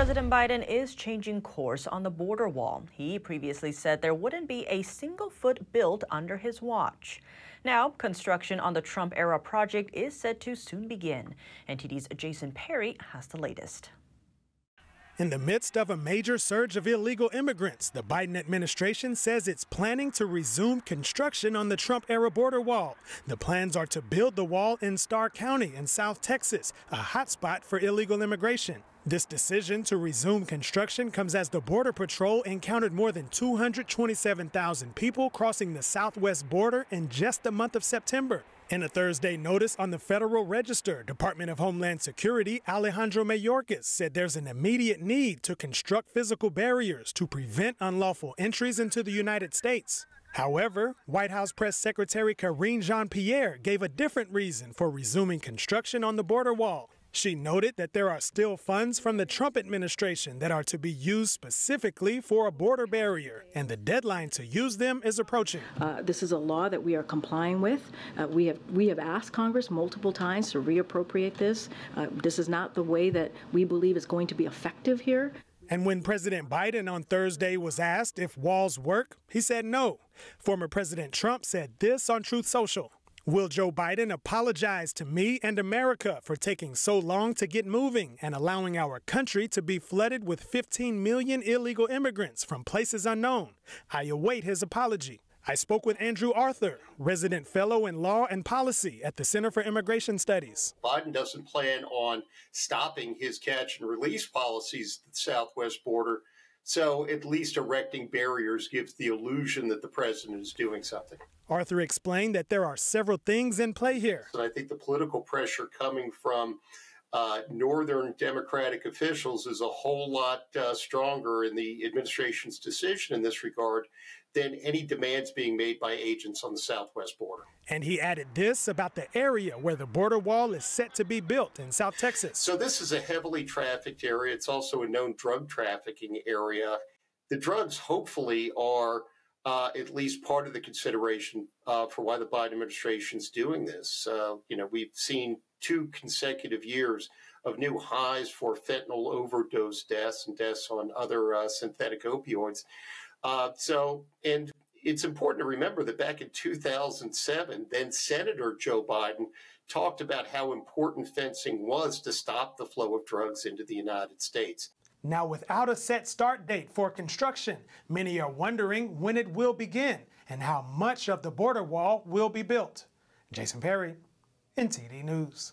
President Biden is changing course on the border wall. He previously said there wouldn't be a single foot built under his watch. Now, construction on the Trump-era project is set to soon begin. NTD's Jason Perry has the latest. In the midst of a major surge of illegal immigrants, the Biden administration says it's planning to resume construction on the Trump-era border wall. The plans are to build the wall in Starr County in South Texas, a hotspot for illegal immigration. This decision to resume construction comes as the Border Patrol encountered more than 227,000 people crossing the southwest border in just the month of September. In a Thursday notice on the Federal Register, Department of Homeland Security Alejandro Mayorkas said there's an immediate need to construct physical barriers to prevent unlawful entries into the United States. However, White House Press Secretary Karine Jean-Pierre gave a different reason for resuming construction on the border wall. She noted that there are still funds from the Trump administration that are to be used specifically for a border barrier, and the deadline to use them is approaching. This is a law that we are complying with. We have asked Congress multiple times to reappropriate this. This is not the way that we believe is going to be effective here. And when President Biden on Thursday was asked if walls work, he said no. Former President Trump said this on Truth Social. Will Joe Biden apologize to me and America for taking so long to get moving and allowing our country to be flooded with 15 million illegal immigrants from places unknown? I await his apology. I spoke with Andrew Arthur, resident fellow in law and policy at the Center for Immigration Studies. Biden doesn't plan on stopping his catch and release policies at the southwest border, so at least erecting barriers gives the illusion that the president is doing something. Arthur explained that there are several things in play here. And I think the political pressure coming from northern Democratic officials is a whole lot stronger in the administration's decision in this regard than any demands being made by agents on the southwest border. And he added this about the area where the border wall is set to be built in South Texas. So this is a heavily trafficked area. It's also a known drug trafficking area. The drugs hopefully are at least part of the consideration for why the Biden administration is doing this. We've seen 2 consecutive years of new highs for fentanyl overdose deaths and deaths on other synthetic opioids. And it's important to remember that back in 2007, then Senator Joe Biden talked about how important fencing was to stop the flow of drugs into the United States. Now, without a set start date for construction, many are wondering when it will begin and how much of the border wall will be built. Jason Perry, NTD News.